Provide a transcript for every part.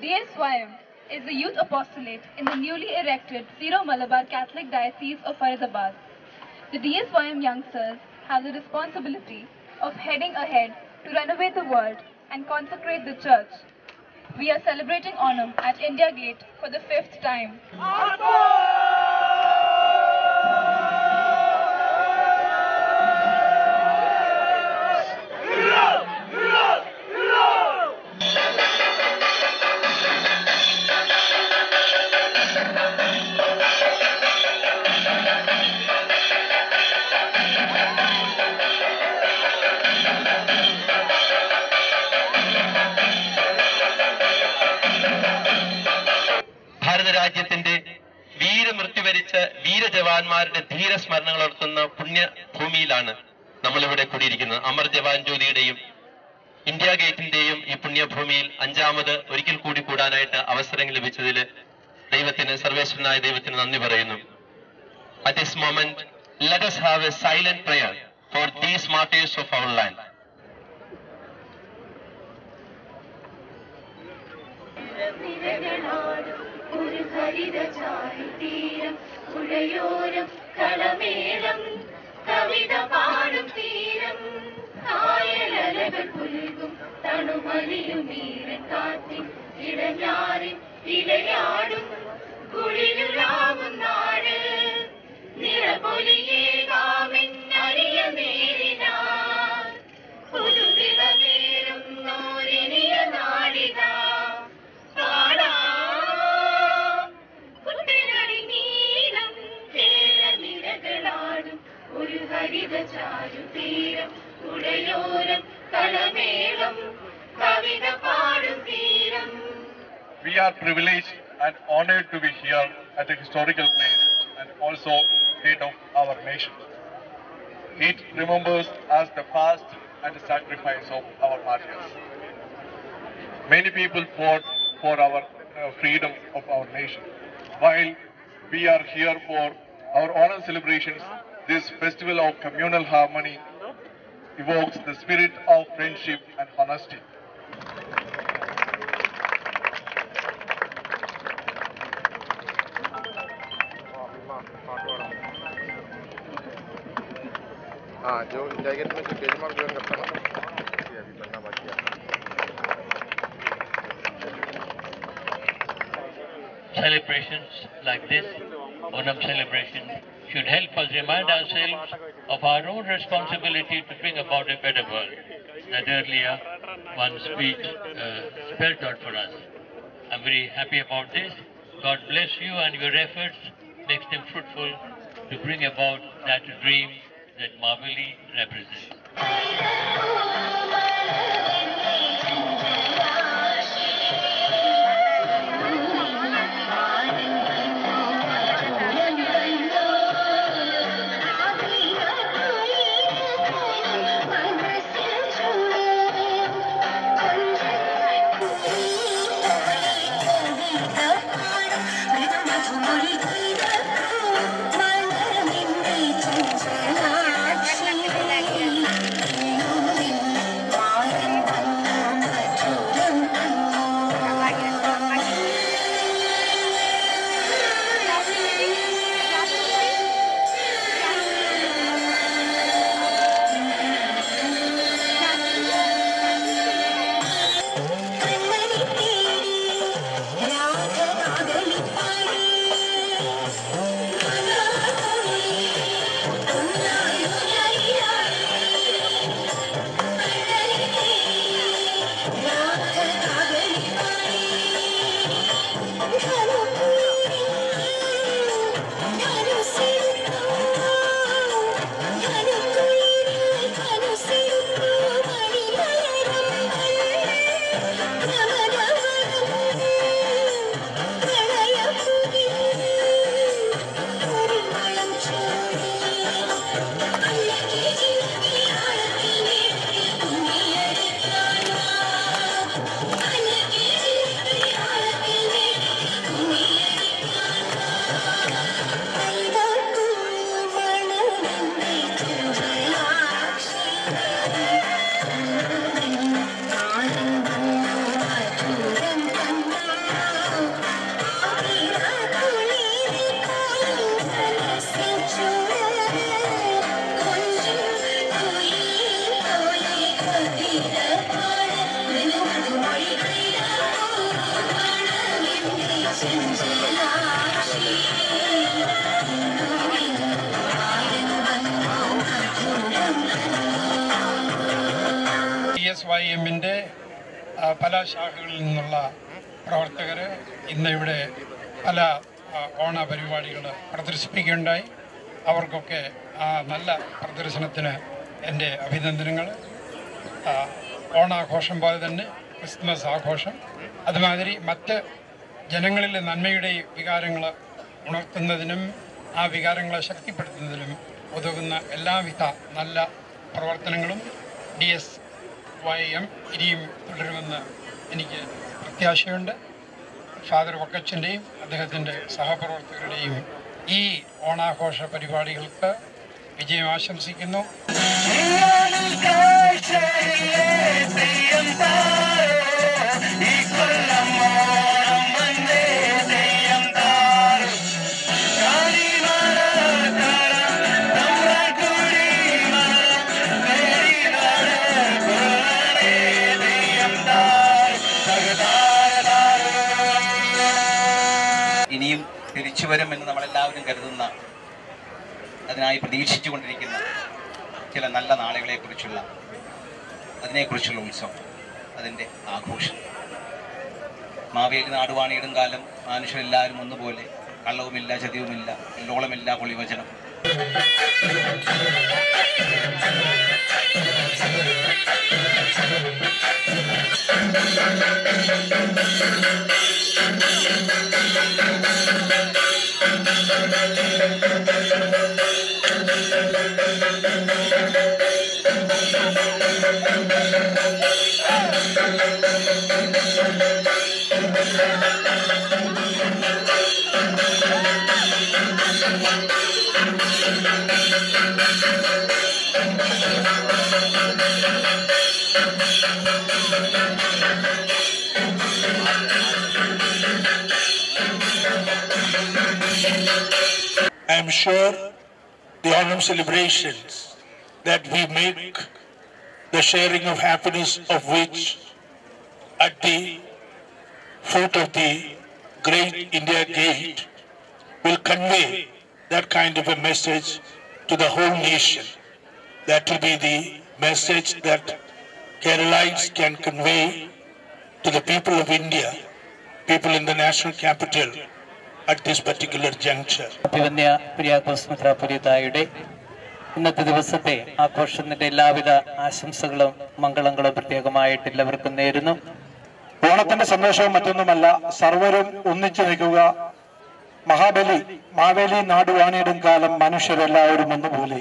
DSYM is the youth apostolate in the newly erected Syro-Malabar Catholic Diocese of Faridabad. The DSYM youngsters have the responsibility of heading ahead to renovate the world and consecrate the church. We are celebrating Onam at India Gate for the 5th time. ഭാരതരാജ്യത്തിന്റെ വീരമൃത്യു വരിച്ച വീരജവാന്മാരുടെ ധീരസ്മരണകൾ ഓർക്കുന്ന പുണ്യഭൂമിയിലാണ് നമ്മളിവിടെ കൂടിയിരിക്കുന്നത്. Amar Jawan ജ്യോതിയുടെയും India ഗേറ്റിന്റെയും ഈ പുണ്യഭൂമിയിൽ അഞ്ചാമത് ഒരിക്കൽ കൂടി കൂടാനായിട്ട് അവസരം ലഭിച്ചതിൽ ദൈവത്തിന്, സർവേശ്വരനായ ദൈവത്തിന് നന്ദി പറയുന്നു. At this moment, let us have a silent prayer for these martyrs of our land. കവിത പാടും തീരം കായലലകൾ പുൽകും തണുമലിയും നീരൻ കാറ്റിൻ ഇടഞ്ഞാറിൻ ഇലയാടും കുളിരുലാകും നാട് നിറപൊലിയേകാമെന്നറിയ നേരിനാൻ പുതുതിളമേറും നോരിനിയ നാടിതാ പാടാം കുട്ടനടി നീലം കേരനിരകളാടും ഒരു ഹരിത ചാരുതീരം ഉടയോരം കളമേളം കവിത പാടും തീരം. We are privileged and honored to be here at a historical place and also gate of our nation. It remembers us the past and the sacrifice of our martyrs. Many people fought for our freedom of our nation. While we are here for our honor celebrations, this festival of communal harmony evokes the spirit of friendship and honesty. जो India में stage में join करता ना अभी बनना बाकी है. Celebrations like this, Onam celebration, should help us remind ourselves of our own responsibility to bring about a better world that earlier one speech spelled out for us. I'm very happy about this. God bless you and your efforts makes them fruitful to bring about that dream that Mavali represents. YMൻ്റെ പല ശാഖകളിൽ നിന്നുള്ള പ്രവർത്തകർ ഇന്ന് ഇവിടെ പല ഓണ പരിപാടികൾ പ്രദർശിപ്പിക്കുകയുണ്ടായി. അവർക്കൊക്കെ ആ നല്ല പ്രദർശനത്തിന് എൻ്റെ അഭിനന്ദനങ്ങൾ. ഓണാഘോഷം പോലെ തന്നെ ക്രിസ്മസ് ആഘോഷം, അതുമാതിരി മറ്റ് ജനങ്ങളിലെ നന്മയുടെ വികാരങ്ങൾ ഉണർത്തുന്നതിനും ആ വികാരങ്ങളെ ശക്തിപ്പെടുത്തുന്നതിനും ഉതകുന്ന എല്ലാവിധ നല്ല പ്രവർത്തനങ്ങളും DSYM ഇനിയും തുടരുമെന്ന് എനിക്ക് പ്രത്യാശയുണ്ട്. ഫാദർ വക്കച്ചൻ്റെയും അദ്ദേഹത്തിൻ്റെ സഹപ്രവർത്തകരുടെയും ഈ ഓണാഘോഷ പരിപാടികൾക്ക് വിജയം ആശംസിക്കുന്നു. ഇനിയും തിരിച്ചു വരുമെന്ന് നമ്മളെല്ലാവരും കരുതുന്ന, അതിനായി പ്രതീക്ഷിച്ചുകൊണ്ടിരിക്കുന്ന ചില നല്ല നാളുകളെക്കുറിച്ചുള്ള അതിനെക്കുറിച്ചുള്ള ഉത്സവം, അതിൻ്റെ ആഘോഷം. മാവേലി നാടുവാണിയിടും കാലം മനുഷ്യരെല്ലാവരും ഒന്നുപോലെ, കള്ളവുമില്ല, ചതിവുമില്ല, എല്ലോളമില്ല, പൊളിവചനം. I am sure the Onam celebrations that we make, the sharing of happiness of which at the foot of the great India Gate will convey that kind of a message to the whole nation. That will be the message that Keralites can convey to the people of India, people in the national capital at this particular juncture. അഭിവന്യ കുര്യാക്കോസ് മെത്രാപ്പൊലീത്തായുടെ ഇന്നത്തെ ദിവസത്തെ ആഘോഷത്തിന്റെ എല്ലാവിധ ആശംസകളും മംഗളങ്ങളും പ്രത്യേകമായിട്ട് എല്ലാവർക്കും നേരുന്നു. ഓണത്തിന്റെ സന്ദേശവും മറ്റൊന്നുമല്ല, സർവരും ഒന്നിച്ചു നിൽക്കുക. മാവേലി നാടുവാണിയിടും കാലം മനുഷ്യരെല്ലാവരും ഒന്നുപോലെ.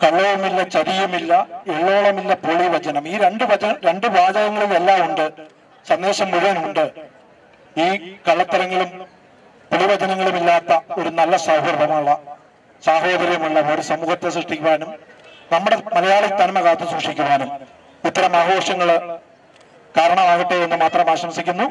കള്ളവുമില്ല, ചതിയുമില്ല, എള്ളോളമില്ല, പൊളിവചനം. ഈ രണ്ട് വാചകങ്ങളും എല്ലാം ഉണ്ട്, സന്ദേശം മുഴുവനുണ്ട്. ഈ കള്ളത്തരങ്ങളും പൊളിവചനങ്ങളും ഇല്ലാത്ത ഒരു നല്ല സൗഹൃദമുള്ള, സാഹോദര്യമുള്ള ഒരു സമൂഹത്തെ സൃഷ്ടിക്കുവാനും നമ്മുടെ മലയാളി തനിമ കാത്തു സൂക്ഷിക്കുവാനും ഇത്തരം ആഘോഷങ്ങൾ കാരണമാകട്ടെ എന്ന് മാത്രം ആശംസിക്കുന്നു.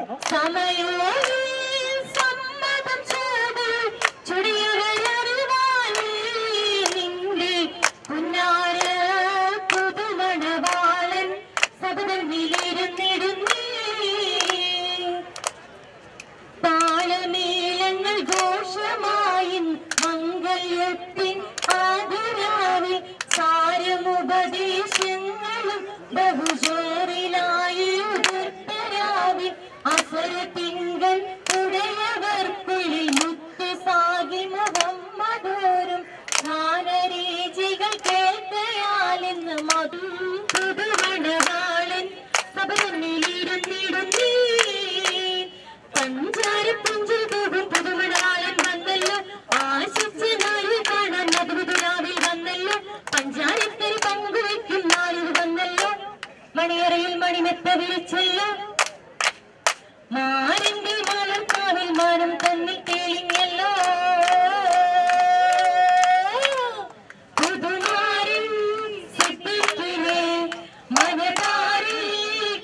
മണിയറയിൽ മണിമെത്ത വിളിച്ചല്ലോ, മാറിന്റെ മലർക്കാവിൽ മാനം തന്നിൽ തെളിഞ്ഞല്ലോ. പുതുമാരിൻ സിപ്പിക്കിലെ മനതാരിൽ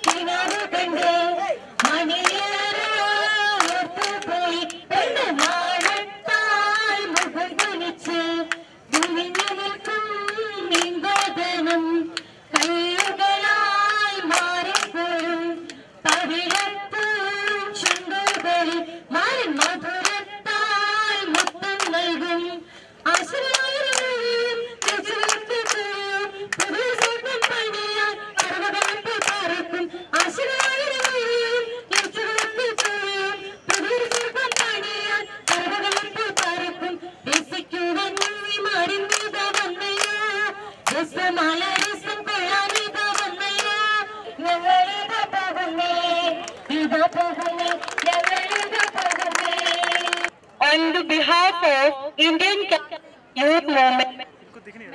കിണറ് കണ്ട് മണിയേറോത്തുപോയി എന്ന നാണത്താൽ മുഖം കുനിച്ച് കുനിഞ്ഞു നിൽക്കും നിങ്കോദനം കയ്യുകളാൽ മാറിപ്പോഴും പവിഴപ്പൂ ചുണ്ടുകളിൽ മാറി മധുരത്താൽ on behalf of Indian Youth Movement,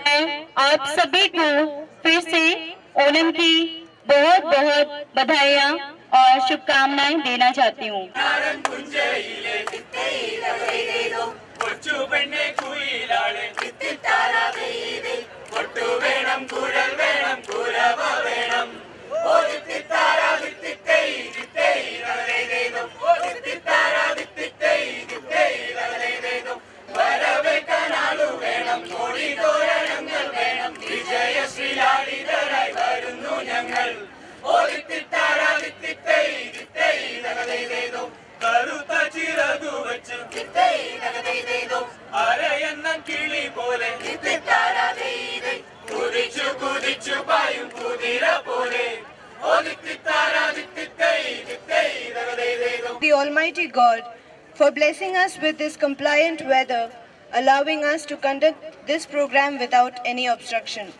मैं आप सभी को फिर से ओणम की बहुत बहुत बधाइयाँ और शुभकामनाएं देना चाहती हूँ। The Almighty God for blessing us with this compliant weather, allowing us to conduct this program without any obstruction.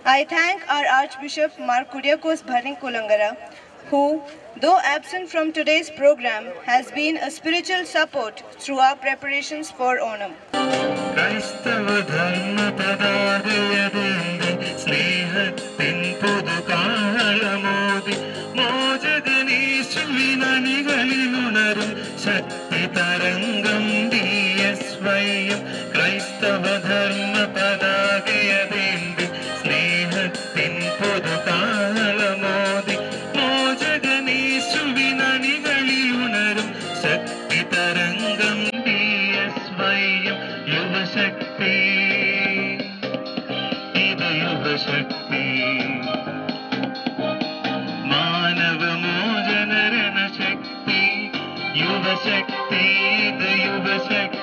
I thank our Archbishop Mar Kuriakos Bharing Kulangara, who, though absent from today's program, has been a spiritual support through our preparations for Onam. Yuva Shakti, the Yuva Shakti.